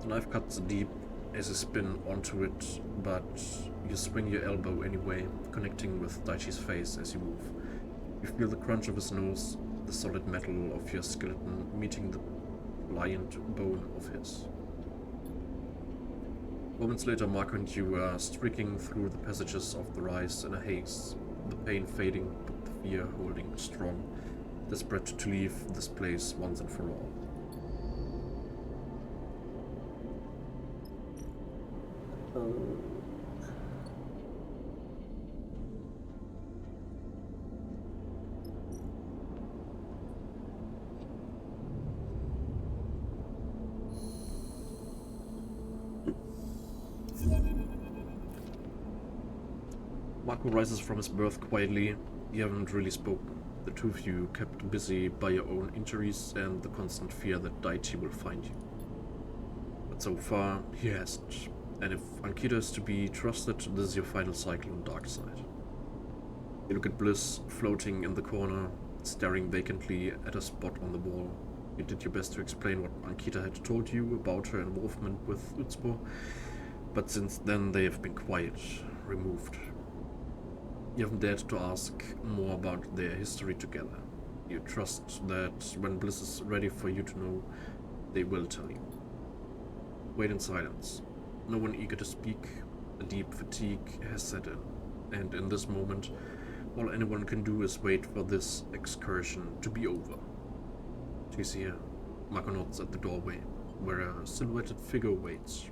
The knife cuts deep as you spin onto it, but you swing your elbow anyway, connecting with Daichi's face as you move. You feel the crunch of his nose, the solid metal of your skeleton meeting the pliant bone of his. Moments later, Marco and you are streaking through the passages of the rise in a haze, the pain fading, but the fear holding strong, desperate to leave this place once and for all. Marco rises from his berth quietly. You haven't really spoken. The two of you kept busy by your own injuries and the constant fear that Daichi will find you. But so far, he hasn't. And if Ankita is to be trusted, this is your final cycle on Dark Side. You look at Bliss, floating in the corner, staring vacantly at a spot on the wall. You did your best to explain what Ankita had told you about her involvement with Utspo, but since then they have been quiet, removed. You haven't dared to ask more about their history together. You trust that when Bliss is ready for you to know, they will tell you. Wait in silence. No one eager to speak. A deep fatigue has set in, and in this moment, all anyone can do is wait for this excursion to be over. She's here. Marco nods at the doorway, where a silhouetted figure waits.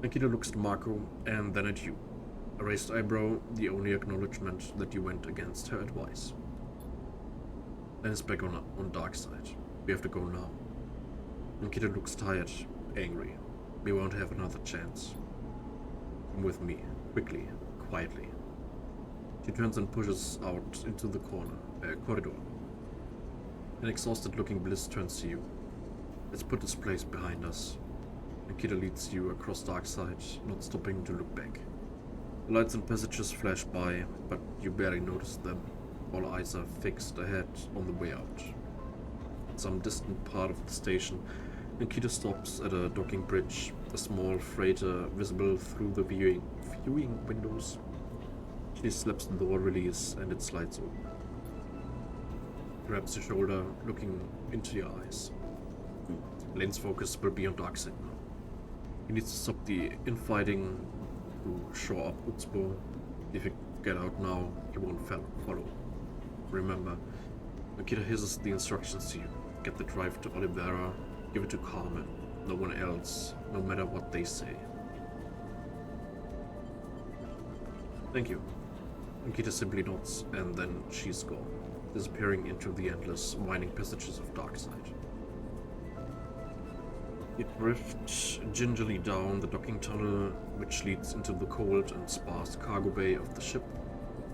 Ankita looks at Marco, and then at you. A raised eyebrow, the only acknowledgement that you went against her advice. Then it's back on Dark Side. We have to go now. Ankita looks tired, angry. We won't have another chance. Come with me, quickly, quietly. She turns and pushes out into the corridor. An exhausted-looking Bliss turns to you. Let's put this place behind us. Ankita leads you across Dark Side, not stopping to look back. The lights and passages flash by, but you barely notice them. All eyes are fixed ahead on the way out. In some distant part of the station, Ankita stops at a docking bridge, a small freighter visible through the viewing windows. She slaps the door release and it slides open. Grabs your shoulder, looking into your eyes. Lane's focus will be on Darkseid now. He needs to stop the infighting to shore up Utspo. If you get out now, he won't follow. Remember, Nikita hisses the instructions to you. Get the drive to Oliveira, give it to Carmen, no one else, no matter what they say. Thank you. Nikita simply nods, and then she's gone, disappearing into the endless, winding passages of Darkseid. You drift gingerly down the docking tunnel, which leads into the cold and sparse cargo bay of the ship.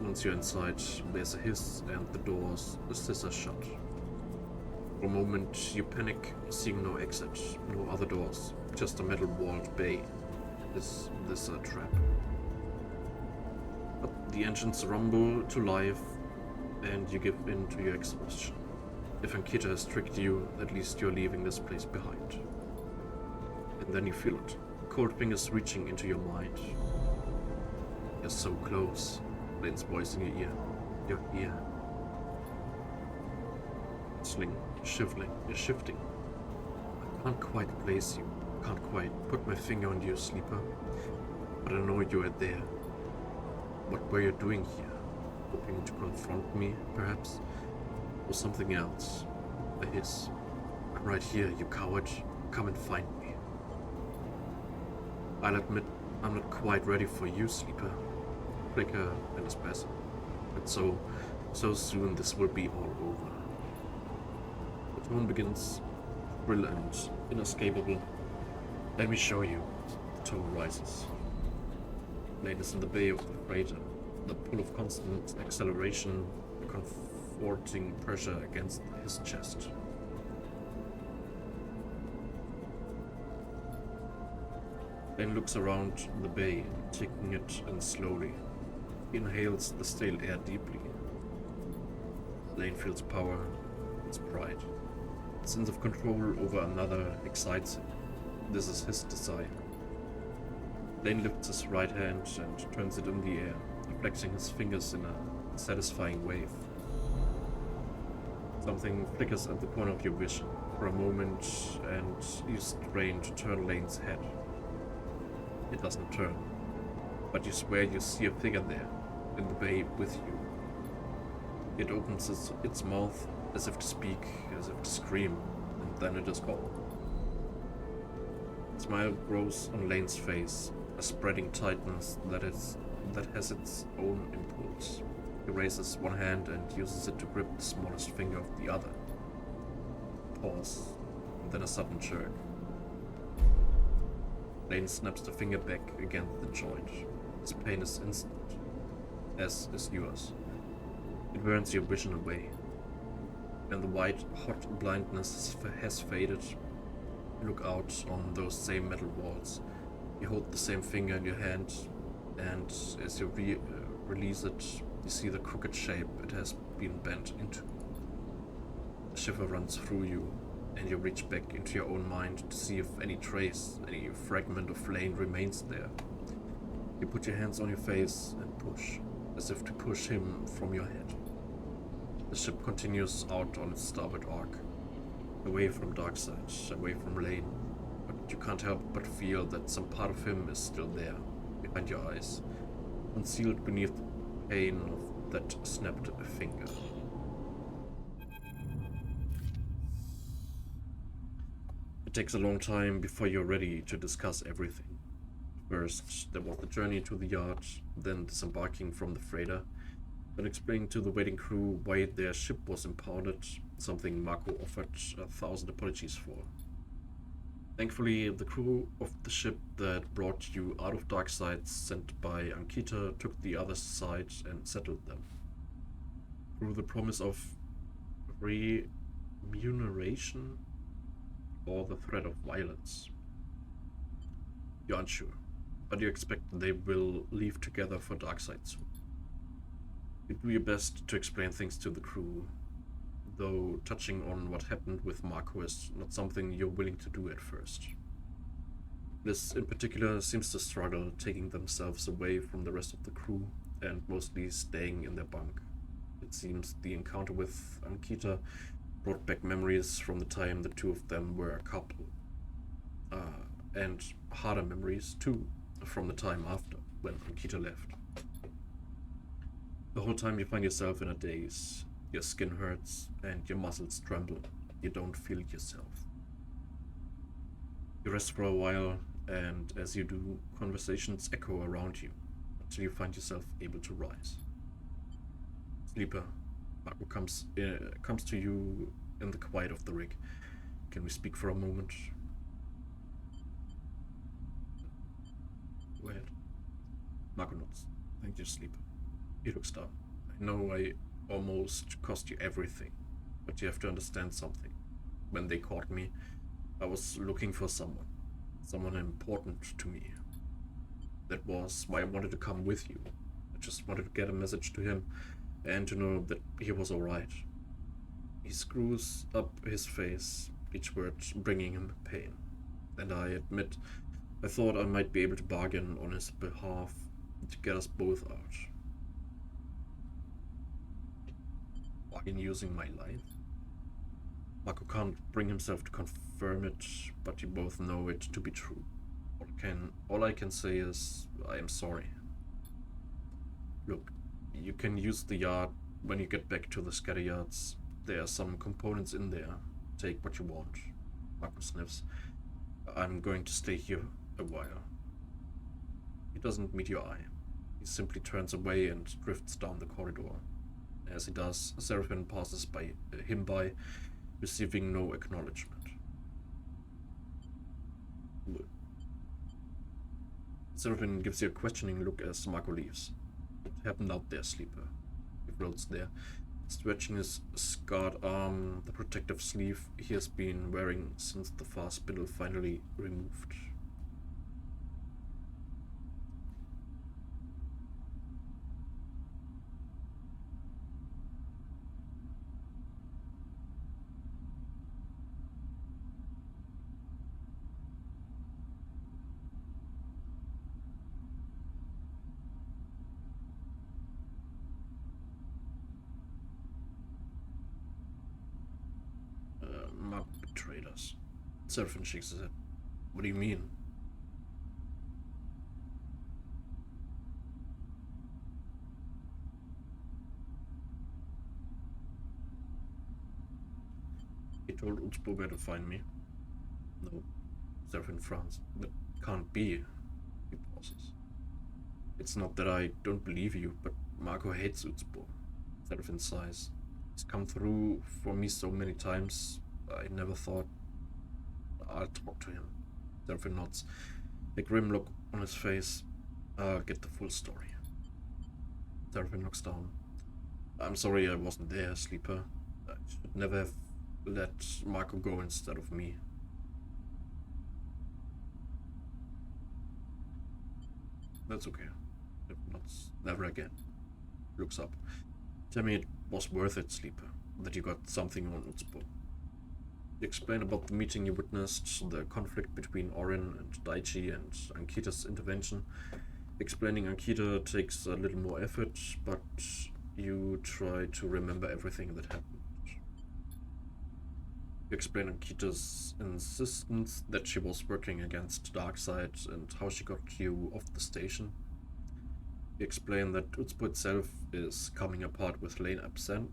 Once you're inside, there's a hiss and the doors scissor shut. For a moment, you panic, seeing no exit, no other doors, just a metal-walled bay. Is this a trap? But the engines rumble to life, and you give in to your exhaustion. If Ankita has tricked you, at least you're leaving this place behind. And then you feel it, cold fingers reaching into your mind. You're so close, Lane's voice in your ear. You're here. Sling, shifting. I can't quite place you, can't quite put my finger on you, sleeper. But I know you are there. What were you doing here? Hoping to confront me, perhaps? Or something else? A hiss. I'm right here, you coward. Come and find me. I'll admit, I'm not quite ready for you, sleeper. Flicker and a spasm. But so soon this will be all over. The tone begins, brilliant, inescapable. Let me show you. The tone rises. Lane is in the bay of the freighter. The pull of constant acceleration, a comforting pressure against his chest. Lane looks around the bay, taking it in slowly. He inhales the stale air deeply. Lane feels power, its pride. A sense of control over another excites him. This is his desire. Lane lifts his right hand and turns it in the air, flexing his fingers in a satisfying wave. Something flickers at the corner of your vision for a moment, and you strain to turn Lane's head. It doesn't turn, but you swear you see a figure there, in the bay with you. It opens its mouth as if to speak, as if to scream, and then it is gone. A smile grows on Lane's face, a spreading tightness that has its own impulse. He raises one hand and uses it to grip the smallest finger of the other. Pause, and then a sudden jerk. Lane snaps the finger back against the joint. His pain is instant, as is yours. It burns your vision away. And the white, hot blindness has faded. You look out on those same metal walls. You hold the same finger in your hand, and as you release it, you see the crooked shape it has been bent into. A shiver runs through you, and you reach back into your own mind to see if any trace, any fragment of Lane remains there. You put your hands on your face and push, as if to push him from your head. The ship continues out on its starboard arc, away from Darkseid, away from Lane, but you can't help but feel that some part of him is still there, behind your eyes, concealed beneath the pain of that snapped finger. It takes a long time before you're ready to discuss everything. First, there was the journey to the yard, then disembarking from the freighter, then explaining to the waiting crew why their ship was impounded, something Marco offered 1,000 apologies for. Thankfully, the crew of the ship that brought you out of Darkseid, sent by Ankita, took the other side and settled them. Through the promise of remuneration or the threat of violence. You're unsure, but you expect they will leave together for Darkseid soon. You do your best to explain things to the crew, though touching on what happened with Marco is not something you're willing to do at first. This in particular seems to struggle, taking themselves away from the rest of the crew, and mostly staying in their bunk. It seems the encounter with Ankita brought back memories from the time the two of them were a couple. And harder memories, too, from the time after, when Ankita left. The whole time you find yourself in a daze. Your skin hurts and your muscles tremble. You don't feel yourself. You rest for a while, and as you do, conversations echo around you until you find yourself able to rise. Sleeper, Marco comes to you in the quiet of the rig. Can we speak for a moment? Go ahead. Marco nods. Thank you, Sleeper. He looks down. I know I almost cost you everything, but you have to understand something. When they caught me, I was looking for someone important to me. That was why I wanted to come with you. I just wanted to get a message to him and to know that he was alright. He screws up his face, each word bringing him pain. And I admit, I thought I might be able to bargain on his behalf to get us both out. Bargain using my life? Marco can't bring himself to confirm it, but you both know it to be true. All I can say is, I am sorry. Look, you can use the yard when you get back to the scatter yards. There are some components in there. Take what you want. Marco sniffs. I'm going to stay here a while. He doesn't meet your eye. He simply turns away and drifts down the corridor. As he does, Seraphine passes him by, receiving no acknowledgement. Seraphine gives you a questioning look as Marco leaves. What happened out there, Sleeper? He floats there, stretching his scarred arm, the protective sleeve he has been wearing since the far spindle finally removed. Mark betrayed us. Seraphine shakes his head. What do you mean? He told Utspo where to find me. No. Seraphine frowns. That can't be. He pauses. It's not that I don't believe you, but Marco hates Utspo. Seraphine sighs. He's come through for me so many times. I never thought I'll talk to him. Seraphine nods. A grim look on his face. I'll get the full story. Seraphine knocks down. I'm sorry I wasn't there, Sleeper. I should never have let Marco go instead of me. That's okay. If not, never again. Looks up. Tell me it was worth it, Sleeper, that you got something on Utspo. You explain about the meeting you witnessed, the conflict between Orin and Daichi and Ankita's intervention. Explaining Ankita takes a little more effort, but you try to remember everything that happened. You explain Ankita's insistence that she was working against Darkseid and how she got you off the station. You explain that Utspo itself is coming apart with Lane absent,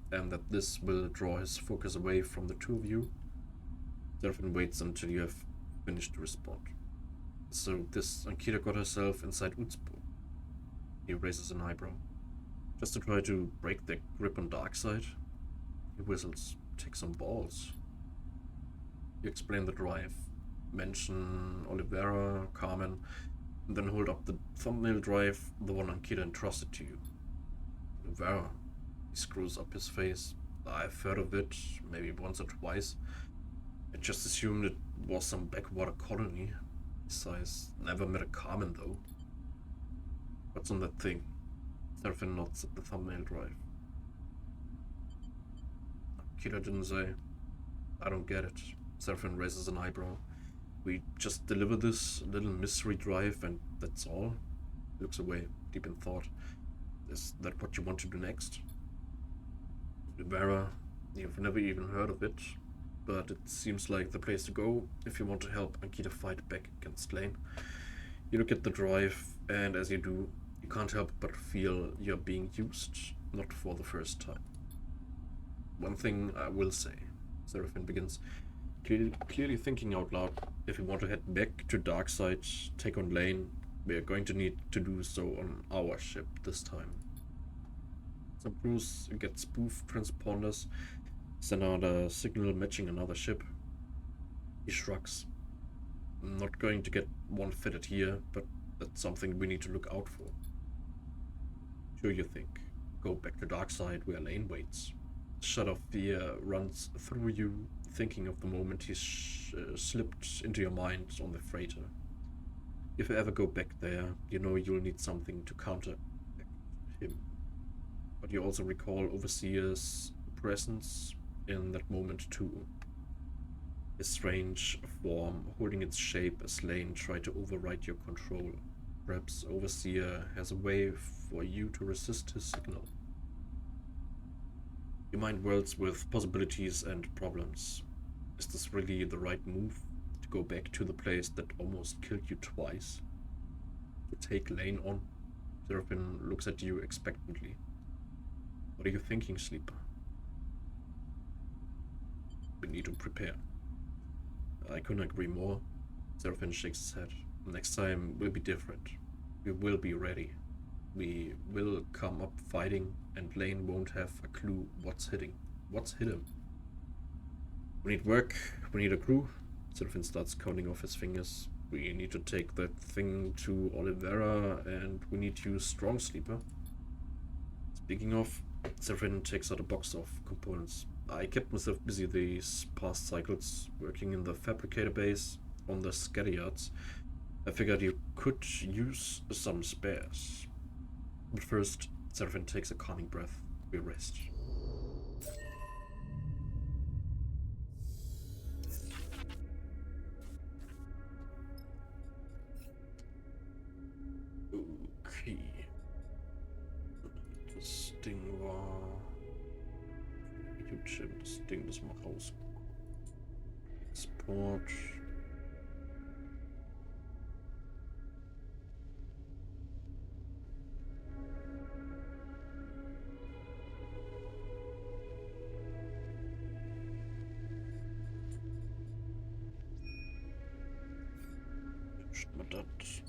and that this will draw his focus away from the two of you. Seraphine waits until you have finished to respond. So this Ankita got herself inside Utspo. He raises an eyebrow. Just to try to break their grip on Darkseid? He whistles. Take some balls. You explain the drive. Mention Olivera, Carmen, and then hold up the thumbnail drive, the one Ankita entrusted to you. Olivera. He screws up his face. I've heard of it, maybe once or twice. I just assumed it was some backwater colony. He sighs. Never met a Carmen, though. What's on that thing? Seraphine nods at the thumbnail drive. Kira didn't say. I don't get it. Seraphine raises an eyebrow. We just deliver this little mystery drive and that's all? Looks away, deep in thought. Is that what you want to do next? Vera, you've never even heard of it, but it seems like the place to go if you want to help Ankita fight back against Lane. You look at the drive, and as you do, you can't help but feel you're being used, not for the first time. One thing I will say, Seraphine begins, clearly thinking out loud, if you want to head back to Darkside, take on Lane, we are going to need to do so on our ship this time. Some crews get spoof transponders, send out a signal matching another ship. He shrugs. I'm not going to get one fitted here, but that's something we need to look out for. Sure you think. Go back to Darkside where Lane waits. A shot of fear runs through you, thinking of the moment he slipped into your mind on the freighter. If you ever go back there, you know you'll need something to counteract him. But you also recall Overseer's presence in that moment too. His strange form holding its shape as Lane tried to override your control. Perhaps Overseer has a way for you to resist his signal. Your mind whirls with possibilities and problems. Is this really the right move? To go back to the place that almost killed you twice? To take Lane on? Seraphine looks at you expectantly. What are you thinking, Sleeper? We need to prepare. I couldn't agree more. Seraphine shakes his head. Next time will be different. We will be ready. We will come up fighting, and Lane won't have a clue what's hit him. We need work, we need a crew. Seraphine starts counting off his fingers. We need to take that thing to Olivera, and we need you strong, Sleeper. Speaking of, Seraphine takes out a box of components. I kept myself busy these past cycles, working in the fabricator base on the scatter yards. I figured you could use some spares. But first, Seraphine takes a calming breath. We rest. Okay. Das Ding war... YouTube, das Ding, das mal raus. Export. Mal das.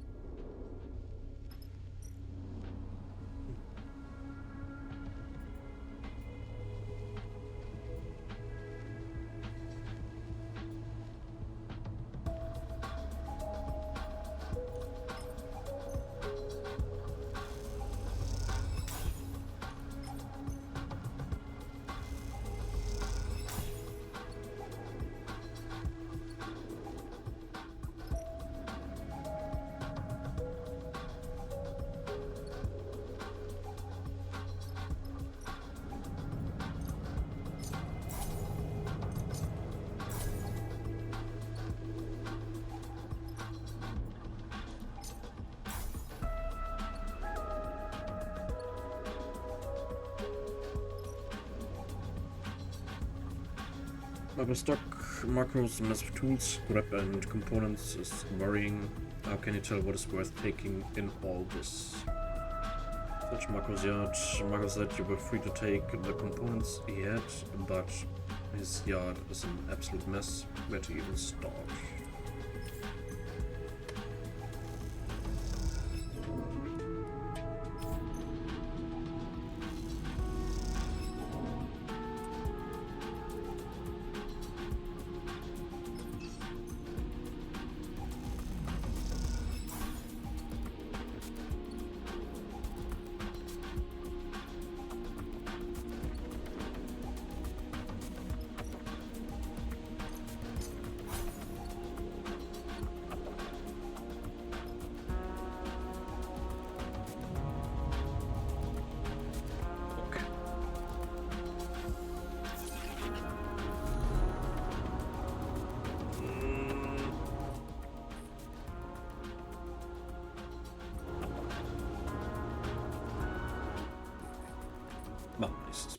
Our stock macros, massive tools, grab and components is worrying. How can you tell what is worth taking in all this? Such macros yard. Marco said you were free to take the components he had, but his yard is an absolute mess. Where to even start? Well, nice.